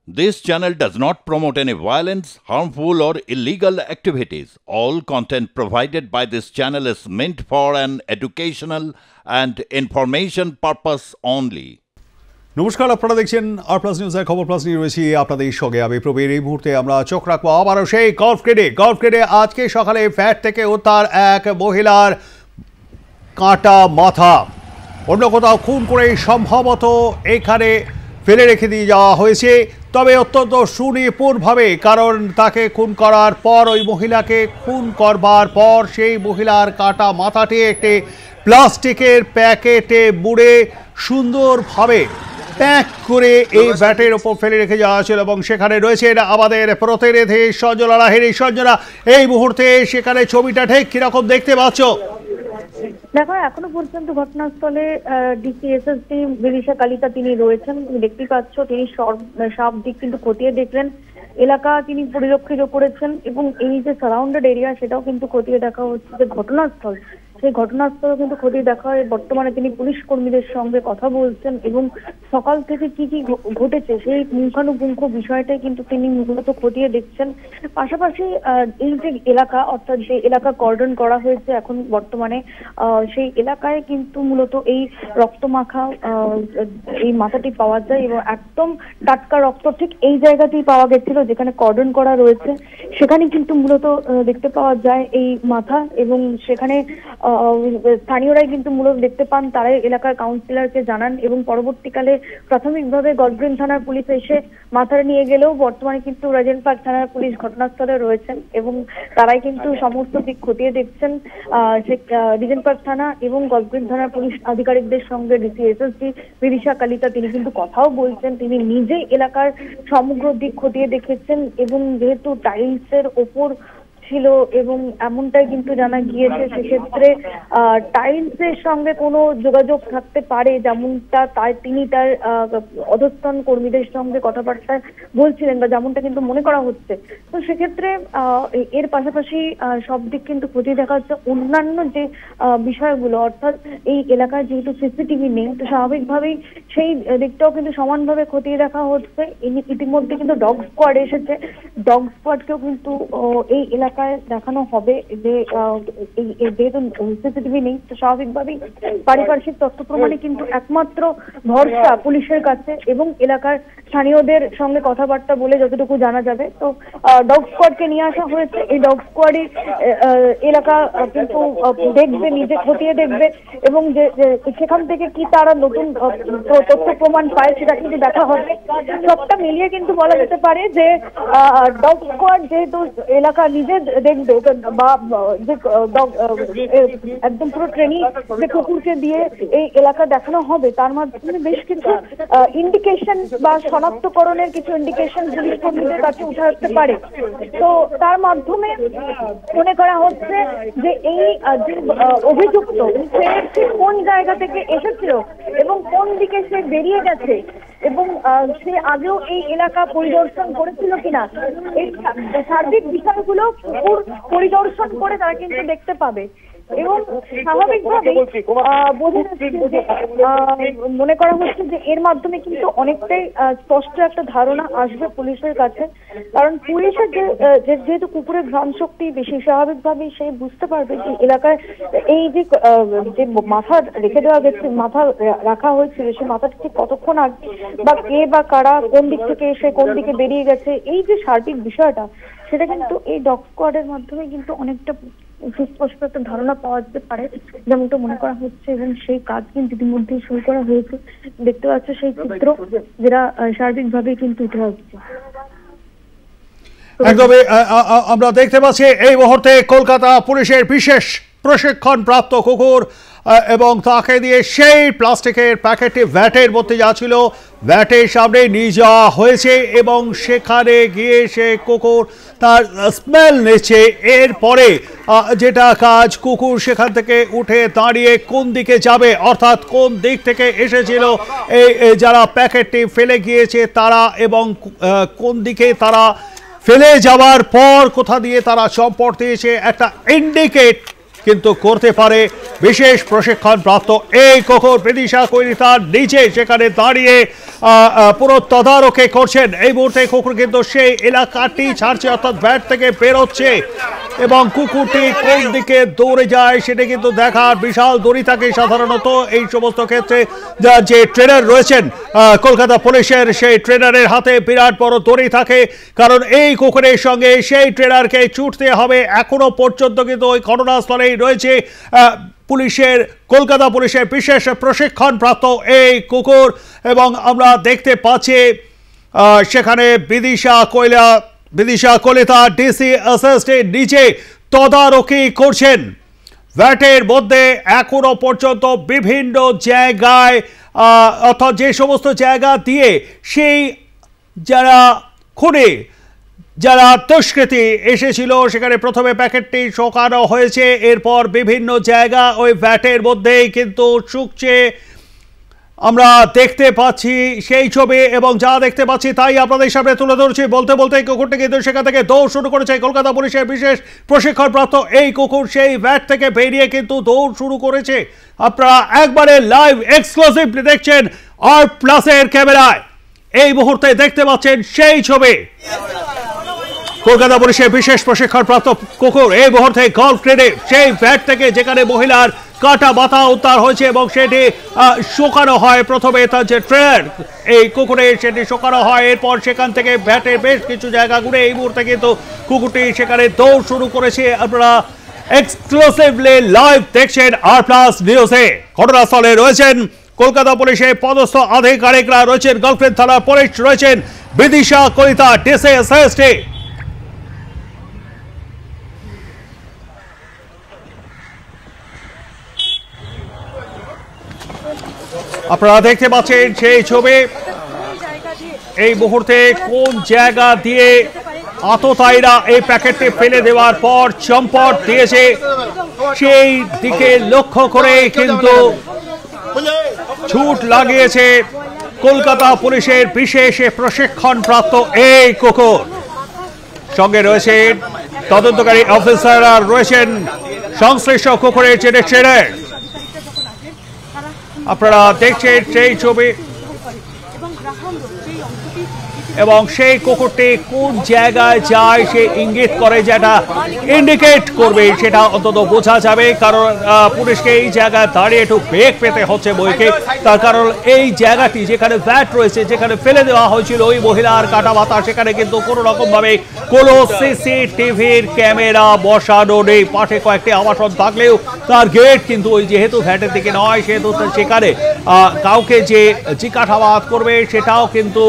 This channel does not promote any violence, harmful, or illegal activities. All content provided by this channel is meant for an educational and information purpose only. নমস্কার, আপনারা দেখছেন আর plus নিউজের খবর plus নিয়ে রয়েছি আপনাদের সঙ্গে আমি প্রবীর। এই মুহূর্তে আমরা চোখ রাখবো আবারও সেই গলফ ক্রেডে আজকে সকালে ফ্ল্যাট থেকে উদ্ধার এক মহিলার কাটা মাথা। অন্য কোথাও খুন করে সম্ভবত এখানে ফেলে রেখে দিয়ে যাওয়া হয়েছে, তবে অত্যন্ত সুনিপুণভাবে, কারণ তাকে খুন করার পর, ওই মহিলাকে খুন করবার পর সেই মহিলার কাটা মাথাটি একটি প্লাস্টিকের প্যাকেটে মুড়ে সুন্দরভাবে প্যাক করে এই ব্যাটের ওপর ফেলে রেখে যাওয়া ছিল। এবং সেখানে রয়েছে আমাদের প্রতিনিধি সঞ্জনা লাহিড়ী। সঞ্জনা, এই মুহূর্তে সেখানে ছবিটা ঠিক কিরকম দেখতে পাচ্ছ? দেখো, এখনো পর্যন্ত ঘটনাস্থলে ডিসিএসএসপি বিদিশা কালিতা তিনি রয়েছেন। তুমি দেখতে পাচ্ছ তিনি সব দিক কিন্তু খতিয়ে দেখলেন, এলাকা তিনি পরিলক্ষিত করেছেন এবং এই যে সারাউন্ডেড এরিয়া সেটাও কিন্তু খতিয়ে দেখা হচ্ছে। যে ঘটনাস্থল, সেই ঘটনাস্থল কিন্তু খতিয়ে দেখা হয়। বর্তমানে তিনি পুলিশ কর্মীদের সঙ্গে কথা বলছেন এবং সকাল থেকে কি কি ঘটেছে সেই পুঙ্খানুপুঙ্খ বিষয়টাই কিন্তু তিনি মূলত খতিয়ে দেখছেন। পাশাপাশি এই যে এলাকা, অর্থাৎ যে এলাকা কর্ডন করা হয়েছে এখন বর্তমানে, সেই এলাকায় কিন্তু মূলত এই রক্তমাখা এই মাথাটি পাওয়া যায় এবং একদম টাটকা রক্ত ঠিক এই জায়গাতেই পাওয়া গেছিল যেখানে কর্ডন করা রয়েছে। সেখানে কিন্তু মূলত দেখতে পাওয়া যায় এই মাথা এবং সেখানে স্থানীয়রাই কিন্তু মূলত দেখতে পান, তারাই এলাকার কাউন্সিলরকে জানান এবং পরবর্তীকালে প্রাথমিকভাবে গলগ্রিন থানার পুলিশ এসে মাথাটা নিয়ে গেলেও বর্তমানে কিন্তু রাজেন পার্ক থানার পুলিশ ঘটনাস্থলে রয়েছেন এবং তারাই কিন্তু সমস্ত দিক খতিয়ে দেখছেন। রিজেন্ট পার্ক থানা এবং গলগ্রিন থানার পুলিশ আধিকারিকদের সঙ্গে ডিসিএসএসপি বিদিশা কালিতা তিনি কিন্তু কথাও বলছেন। তিনি নিজেই এলাকার সমগ্র দিক খতিয়ে দেখেছেন এবং যেহেতু টাইলসের ওপর ছিল এবং এমনটাই কিন্তু জানা গিয়েছে, সেক্ষেত্রে টাইলসের সঙ্গে কোনো যোগাযোগ থাকতে পারে, যেমনটা তিনি তার অধস্তন কর্মীদের সঙ্গে কথাবার্তা বলছিলেন বা যেমনটা কিন্তু মনে করা হচ্ছে। তো সেক্ষেত্রে এর পাশাপাশি সব দিক কিন্তু খতিয়ে দেখা হচ্ছে। অন্যান্য যে বিষয়গুলো, অর্থাৎ এই এলাকায় যেহেতু সিসিটিভি নেই, তো স্বাভাবিকভাবেই সেই দিকটাও কিন্তু সমানভাবে খতিয়ে দেখা হচ্ছে। ইতিমধ্যে কিন্তু ডগ স্কোয়াড এসেছে, ডগ স্কোয়াডকেও কিন্তু এই এলাকা দেখানো হবে যে যেহেতু সিসিটিভি নেই, তো স্বাভাবিকভাবেই পারিপার্শ্বিক তথ্য প্রমাণে কিন্তু একমাত্র ভরসা পুলিশের কাছে এবং এলাকার স্থানীয়দের সঙ্গে কথাবার্তা বলে যতটুকু জানা যাবে। তো ডগ স্কোয়াডকে নিয়ে আসা হয়েছে। এই ডগ স্কোয়াডই এলাকা কিন্তু দেখবে, নিজে খতিয়ে দেখবে এবং যে সেখান থেকে কি তারা নতুন তথ্য প্রমাণ পায় সেটা কিন্তু দেখা হবে। সবটা মিলিয়ে কিন্তু বলা যেতে পারে যে ডগ স্কোয়াড যেহেতু এলাকা নিজে দেখবে বা যে একদম পুরো ট্রেনিং যে কুকুরকে দিয়ে এই এলাকা দেখানো হবে, তার মাধ্যমে বেশ কিছু ইন্ডিকেশন বা শনাক্তকরণের কিছু ইন্ডিকেশন পুলিশ কর্মীদের কাছে উঠে আসতে পারে। তো তার মাধ্যমে মনে করা হচ্ছে যে এই যে অভিযুক্ত সে কোন জায়গা থেকে এসেছিল এবং কোন দিকে সে বেরিয়ে গেছে এবং সে আগেও এই এলাকা পরিদর্শন করেছিল কিনা, এই সার্বিক বিষয়গুলো পরিদর্শন করে তারা কিন্তু দেখতে পাবে এবং স্বাভাবিকভাবে বোঝা যাচ্ছে যে মনে করা হচ্ছে যে এর মাধ্যমে কিন্তু অনেকটাই স্পষ্ট একটা ধারণা আসবে পুলিশের কাছে। কারণ পুলিশের যেহেতু কুকুরের ঘ্রাণ শক্তি বেশি, স্বাভাবিকভাবেই সে বুঝতে পারবে যে এলাকায় এই যে মাথা রেখে দেওয়া গেছে, মাথা রাখা হয়েছিল, সে মাথাটা ঠিক কতক্ষণ আগে বা কে বা কারা কোন দিক থেকে এসে কোন দিকে বেরিয়ে গেছে, এই যে সার্বিক বিষয়টা, সেটা কিন্তু এই ডগ স্কোয়াডের মাধ্যমে কিন্তু অনেকটা সুস্পষ্ট একটা ধারণা পাওয়া যেতে পারে যেমনটা মনে করা হচ্ছে এবং সেই কাজ কিন্তু ইতিমধ্যেই শুরু করা হয়েছে। দেখতে পাচ্ছ সেই চিত্র যেটা সার্বিকভাবে কিন্তু উঠে আসছে। একদমই আমরা দেখতে পাচ্ছি এই মুহূর্তে কলকাতা পুলিশের বিশেষ প্রশিক্ষণ প্রাপ্ত কুকুর এবং তাকে দিয়ে সেই প্লাস্টিকের প্যাকেটে ভ্যাটের মধ্যে যা ছিল ভ্যাটের সামনে নিয়ে যাওয়া হয়েছে এবং সেখানে গিয়ে সে কুকুর তার স্মেল নিচ্ছে। এরপরে যেটা কাজ, কুকুর সেখান থেকে উঠে দাঁড়িয়ে কোন দিকে যাবে, অর্থাৎ কোন দিক থেকে এসেছিল এই যারা প্যাকেটটি ফেলে গিয়েছে তারা এবং কোন দিকে তারা ফেলে যাওয়ার পর কোথা দিয়ে তারা চম্পট দিয়েছে, একটা ইন্ডিকেট কিন্তু করতে পারে বিশেষ প্রশিক্ষণপ্রাপ্ত এই কুকুর। বিদিশা কৈলিতার নিচে সেখানে দাঁড়িয়ে পুরো তদারকি করছেন। এই মুহূর্তে কুকুর কিন্তু সেই এলাকাটি ছাড়ছে, অর্থাৎ ভ্যাট থেকে বেরোচ্ছে এবং কুকুরটি কোন দিকে দৌড়ে যায় সেটা কিন্তু দেখার বিশাল দড়ি থাকে সাধারণত এই সমস্ত ক্ষেত্রে। যে ট্রেনার রয়েছেন কলকাতা পুলিশের, সেই ট্রেনারের হাতে বিরাট বড় দড়ি থাকে, কারণ এই কুকুরের সঙ্গে সেই ট্রেনারকে ছুটতে হবে। এখনো পর্যন্ত কিন্তু ওই ঘটনাস্থলেই রয়েছে পুলিশের, কলকাতা পুলিশের বিশেষ প্রশিক্ষণপ্রাপ্ত এই কুকুর। এবং আমরা দেখতে পাচ্ছি সেখানে বিদিশা কৈলিতা ডিসি এসএসটির নিচে তদারকি করছেন। ভ্যাটের মধ্যে এখনো পর্যন্ত বিভিন্ন জায়গায়, অর্থাৎ যে সমস্ত জায়গা দিয়ে সেই যারা দুষ্কৃতী এসেছিল সেখানে প্রথমে প্যাকেটটি শোকানো হয়েছে, এরপর বিভিন্ন জায়গা ওই ভ্যাটের মধ্যেই কিন্তু শুকছে। আমরা দেখতে পাচ্ছি সেই ছবি এবং যা দেখতে পাচ্ছি তাই আপনাদের সামনে তুলে ধরছি। বলতে বলতে কুকুরটি কিন্তু সেখান থেকে দৌড় শুরু করেছে। কলকাতা পুলিশের বিশেষ প্রশিক্ষণপ্রাপ্ত এই কুকুর সেই ভ্যাট থেকে বেরিয়ে কিন্তু দৌড় শুরু করেছে। আপনারা একবারে লাইভ এক্সক্লুসিভলি দেখছেন আর+এর ক্যামেরায়। এই মুহূর্তে দেখতে পাচ্ছেন সেই ছবি। কলকাতা পুলিশের বিশেষ প্রশিক্ষণপ্রাপ্ত কুকুর এই মুহূর্তে গলফ ট্রেনে সেই ভ্যাট থেকে যেখানে মহিলার কাটা মাথা উদ্ধার হয়েছে এবং সেটি শোকানো হয়। প্রথমে তার যে ট্রেনার এই কুকুরে সেটি শোকানো হয়, এরপর সেখান থেকে ভ্যাটের বেশ কিছু জায়গা ঘুরে এই মুহূর্তে কিন্তু কুকুরটি সেখানে দৌড় শুরু করেছে। আপনারা এক্সক্লুসিভলি লাইভ দেখছেন আর+ নিউজে। ঘটনাস্থলে রয়েছেন কলকাতা পুলিশের পদস্থ আধিকারিকরা, রয়েছেন গলফ্রেন্ড থানার পুলিশ, রয়েছেন বিদিশা কৈলিতা ডিসি এসএসটি। আপনারা দেখতে পাচ্ছেন সেই ছবি। এই মুহূর্তে কোন জায়গা দিয়ে আততায়ীরা এই প্যাকেটটি ফেলে দেওয়ার পর চম্পট দিয়েছে সেই দিকে লক্ষ্য করে কিন্তু ছুট লাগিয়েছে কলকাতা পুলিশের বিশেষ প্রশিক্ষণপ্রাপ্ত এই কুকুর। সঙ্গে রয়েছেন তদন্তকারী অফিসাররা, রয়েছেন সংশ্লিষ্ট কুকুরের যে ট্রেনার। আপনারা দেখছেন সেই ছবি এবং সেই কুকুরটি কোন জায়গায় যায় সে ইঙ্গিত করে, যেটা ইন্ডিকেট করবে সেটা অন্তত বোঝা যাবে। কারণ পুলিশকে এই জায়গায় দাঁড়িয়ে একটু বেগ পেতে হচ্ছে বইকে, তার কারণ এই জায়গাটি যেখানে ভ্যাট রয়েছে, যেখানে ফেলে দেওয়া হয়েছিল ওই মহিলার কাটা মাথা, সেখানে কিন্তু কোনো রকম ভাবে কোনো সিসিটিভির ক্যামেরা বসানো নেই। পাশে কয়েকটি আবাসন থাকলেও তার গেট কিন্তু ওই যেহেতু ভ্যাটের দিকে নয়, সেহেতু সেখানে কাউকে যে জিজ্ঞাসাবাদ করবে সেটাও কিন্তু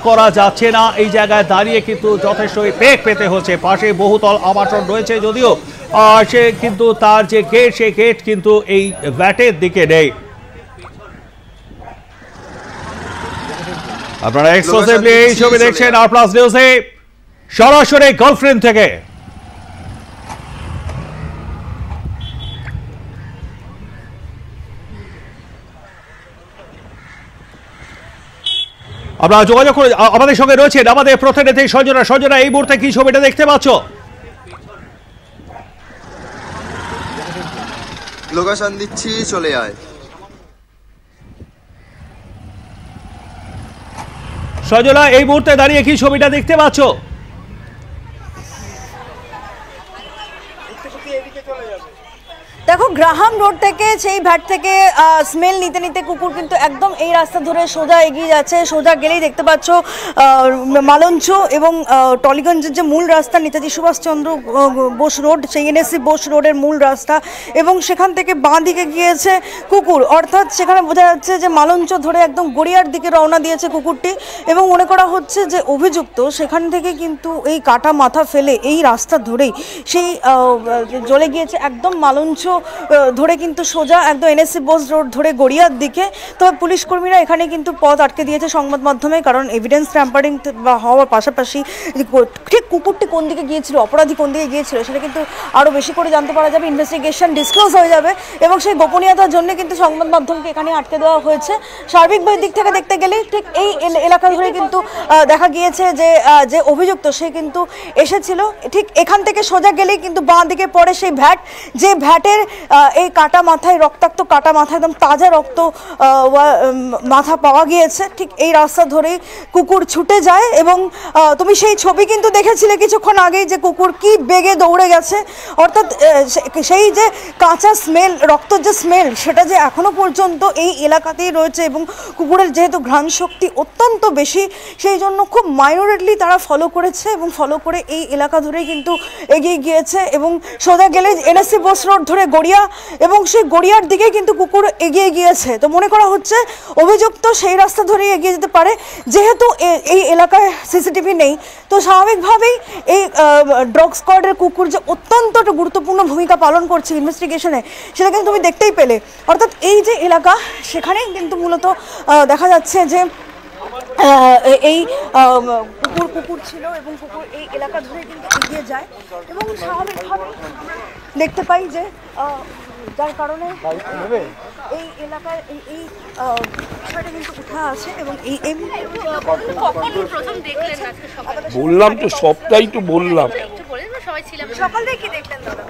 করা যাচ্ছে না। এই জায়গায় দাঁড়িয়ে কিন্তু যথেষ্টই বেগ পেতে হচ্ছে। পাশে বহুতল আবাসন রয়েছে যদিও সে কিন্তু তার যে গেট, সে গেট কিন্তু এই ভ্যাটের দিকে নেই। আপনারা এক্সক্লুসিভলি এই ছবি দেখছেন আর+ নিউজে সরাসরি গার্লফ্রেন্ড থেকে। আমরা যোগাযোগ করে আমাদের সঙ্গে রয়েছেন আমাদের প্রতিনিধি সঞ্জনা। এই মুহূর্তে কি ছবিটা দেখতে পাচ্ছ? লোকেশন দিচ্ছি, চলে আয়। সঞ্জনা, এই মুহূর্তে দাঁড়িয়ে কি ছবিটা দেখতে পাচ্ছ? দেখো, গ্রাহাম রোড থেকে সেই ভ্যাট থেকে স্মেল নিতে নিতে কুকুর কিন্তু একদম এই রাস্তা ধরে সোজা এগিয়ে যাচ্ছে। সোজা গেলেই দেখতে পাচ্ছ মালঞ্চ এবং টলিগঞ্জের যে মূল রাস্তা, নেতাজি সুভাষচন্দ্র বোস রোড, সেই NSC বোস রোডের মূল রাস্তা, এবং সেখান থেকে বাঁ দিকে গিয়েছে কুকুর। অর্থাৎ সেখানে বোঝা যাচ্ছে যে মালঞ্চ ধরে একদম গড়িয়ার দিকে রওনা দিয়েছে কুকুরটি, এবং মনে করা হচ্ছে যে অভিযুক্ত সেখান থেকে কিন্তু এই কাটা মাথা ফেলে এই রাস্তা ধরেই সেই চলে গিয়েছে একদম মালঞ্চ ধরে কিন্তু সোজা একদম NSC বোস রোড ধরে গড়িয়ার দিকে। তবে পুলিশ কর্মীরা এখানে কিন্তু পথ আটকে দিয়েছে সংবাদ মাধ্যমে, কারণ এভিডেন্স ট্যাম্পারিং হওয়ার পাশাপাশি ঠিক কুকুরটি কোন দিকে গিয়েছিল, অপরাধী কোন দিকে গিয়েছিল, সেটা কিন্তু আরও বেশি করে জানতে পারা যাবে, ইনভেস্টিগেশন ডিসক্লোজ হয়ে যাবে এবং সেই গোপনীয়তার জন্য কিন্তু সংবাদ মাধ্যমকে এখানে আটকে দেওয়া হয়েছে। সার্বিকভাবে দিক থেকে দেখতে গেলে ঠিক এই এলাকা ধরে কিন্তু দেখা গিয়েছে যে অভিযুক্ত সে কিন্তু এসেছিল ঠিক এখান থেকে সোজা গেলেই কিন্তু বাঁ দিকে পড়ে সেই ভ্যাট, যে ভ্যাটের এই কাটা মাথায়, রক্তাক্ত কাটা মাথায়, একদম তাজা রক্ত মাথা পাওয়া গিয়েছে। ঠিক এই রাস্তা ধরেই কুকুর ছুটে যায় এবং তুমি সেই ছবি কিন্তু দেখেছিলে কিছুক্ষণ আগেই যে কুকুর কি বেগে দৌড়ে গেছে, অর্থাৎ সেই যে কাঁচা স্মেল, রক্তর যে স্মেল, সেটা যে এখনো পর্যন্ত এই এলাকাতেই রয়েছে এবং কুকুরের যেহেতু ঘ্রাণ শক্তি অত্যন্ত বেশি, সেই জন্য খুব মাইনরেটলি তারা ফলো করেছে এবং ফলো করে এই এলাকা ধরেই কিন্তু এগিয়ে গিয়েছে এবং সোজা গেলে এনএসসি বোস রোড ধরে গড়িয়া এবং সেই গড়িয়ার দিকে কিন্তু কুকুর এগিয়ে গিয়েছে। তো মনে করা হচ্ছে অভিযুক্ত সেই রাস্তা ধরেই এগিয়ে যেতে পারে, যেহেতু এই এলাকায় সিসিটিভি নেই। তো স্বাভাবিকভাবেই এই ডগ স্কোয়াডের কুকুর যে অত্যন্ত গুরুত্বপূর্ণ ভূমিকা পালন করছে ইনভেস্টিগেশনে, সেটা কিন্তু তুমি দেখতেই পেলে। অর্থাৎ এই যে এলাকা, সেখানেই কিন্তু মূলত দেখা যাচ্ছে যে এই কুকুর ছিল এবং কুকুর এই এলাকা ধরে কিন্তু এগিয়ে যায় এবং স্বাভাবিকভাবে দেখতে পাই যে যার কারণে এই এলাকায় এই বিষয়টা কিন্তু উঠে আসে এবং বললাম তো সবটাই তো বললাম। সকাল থেকে কি দেখলেন দাদা?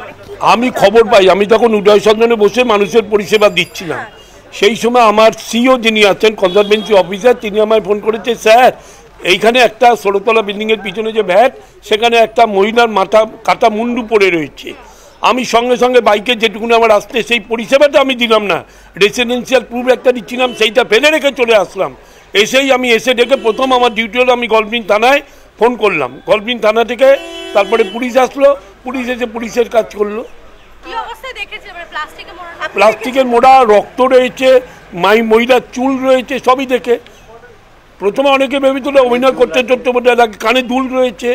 আমি খবর পাই, আমি তখন উদয় সদনে বসে মানুষের পরিষেবা দিচ্ছিলাম। সেই সময় আমার সিও যিনি আছেন, কনজারভেন্সি অফিসার, তিনি আমায় ফোন করেছে, স্যার এইখানে একটা 16তলা বিল্ডিংয়ের পিছনে যে ভ্যাট, সেখানে একটা মহিলার মাথা কাটা মুন্ডু পড়ে রয়েছে। আমি সঙ্গে সঙ্গে বাইকে যেটুকুনি আমার আসতে, সেই পরিষেবাটা আমি দিলাম না, রেসিডেন্সিয়াল প্রুফ একটা দিচ্ছিলাম, সেইটা ফেলে রেখে চলে আসলাম। আমি এসে ডেকে প্রথম আমার ডিউটি হলো, আমি গলবিন থানায় ফোন করলাম। গলবিন থানা থেকে তারপরে পুলিশ আসলো, পুলিশ এসে পুলিশের কাজ করলো। প্লাস্টিকের মোড়া, রক্ত রয়েছে, মহিলার চুল রয়েছে, সবই দেখে প্রথমে অনেকে ভেবেছিল অভিনয় করতে কানে দুল রয়েছে।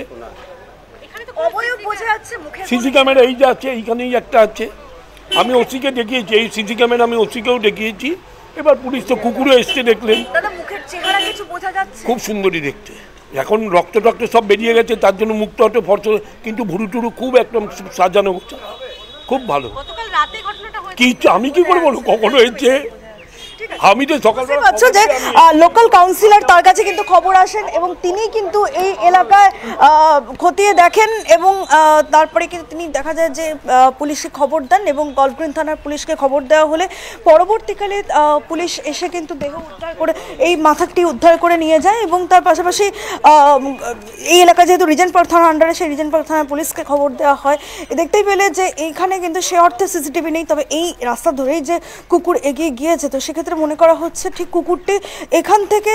সিসি ক্যামেরা এই যে আছে, এইখানেই একটা আছে, আমি ওসিকে দেখিয়েছি, এই সিসি ক্যামেরা আমি ওসিকেও দেখিয়েছি। এবার পুলিশ তো কুকুরে এসছে, দেখলেন খুব সুন্দরী দেখতে, এখন রক্ত টক্ত সব বেরিয়ে গেছে, তার জন্য মুখটা একটু ফর্স, কিন্তু ভুরু টুরু খুব একদম সাজানো, খুব ভালো। কি আমি কি করে বলবো কখন হয়েছে, আমি তো সকালবেলা পাচ্ছ যে লোকাল কাউন্সিলর তার কাছে কিন্তু খবর আসেন এবং তিনি কিন্তু এই এলাকায় খতিয়ে দেখেন এবং তারপরে কিন্তু তিনি দেখা যায় যে পুলিশকে খবর দেন এবং গলগ্রিন থানার পুলিশকে খবর দেওয়া হলে পরবর্তীকালে পুলিশ এসে কিন্তু দেহ উদ্ধার করে এই মাথাটি উদ্ধার করে নিয়ে যায় এবং তার পাশাপাশি এই এলাকায় যেহেতু রিজেন্টপার থানার আন্ডারে, সেই রিজেন্টপার থানার পুলিশকে খবর দেওয়া হয়। দেখতেই পেলে যে এইখানে কিন্তু সে অর্থে সিসিটিভি নেই, তবে এই রাস্তা ধরেই যে কুকুর এগিয়ে গিয়েছে, তো সেক্ষেত্রে মনে করা হচ্ছে ঠিক কুকুরটি এখান থেকে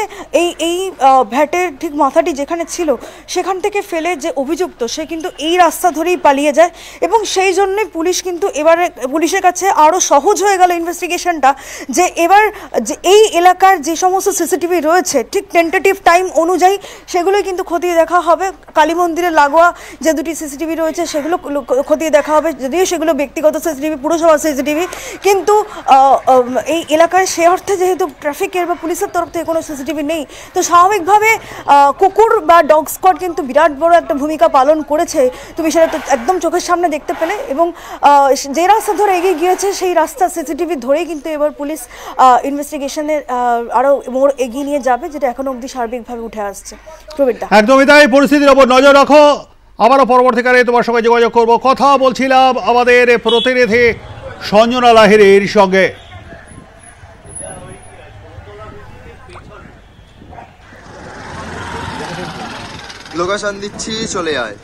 এই ভ্যাটের ঠিক মাথাটি যেখানে ছিল সেখান থেকে ফেলে যে অভিযুক্ত, সে কিন্তু এই রাস্তা ধরেই পালিয়ে যায় এবং সেই জন্যই পুলিশ কিন্তু এবারে পুলিশের কাছে আরও সহজ হয়ে গেল ইনভেস্টিগেশনটা, যে এবার যে এই এলাকার যে সমস্ত সিসিটিভি রয়েছে ঠিক টেন্টেটিভ টাইম অনুযায়ী সেগুলোই কিন্তু খতিয়ে দেখা হবে। কালী মন্দিরের লাগোয়া যে দুটি সিসিটিভি রয়েছে সেগুলো খতিয়ে দেখা হবে, যদিও সেগুলো ব্যক্তিগত সিসিটিভি, পুরসভার সিসিটিভি, কিন্তু এই এলাকায় সে অর্থে যেহেতু ট্রাফিকের বা পুলিশের তরফ থেকে কোনো সিসিটিভি নেই, তো স্বাভাবিকভাবে কুকুর বা ডগ স্কোয়াড কিন্তু বিরাট বড় একটা ভূমিকা পালন করেছে, তুমি সেটা তো একদম চোখের সামনে দেখতে পেলে এবং যে রাস্তা ধরে এগিয়ে গিয়েছে সেই রাস্তা সিসিটিভি ধরেই কিন্তু এবার পুলিশ ইনভেস্টিগেশনের আরও মোড় এগিয়ে নিয়ে যাবে, যেটা এখনো অবধি সার্বিকভাবে উঠে আসছে। প্রবীরদা, একদমই তাই, পরিস্থিতির ওপর নজর রাখো, আবারও পরবর্তীকালে তোমার সঙ্গে যোগাযোগ করবো। কথা বলছিলাম আমাদের প্রতিনিধি সঞ্জনা লাহিড়ীর সঙ্গে। লোকেশন দিচ্ছি, চলে আয়।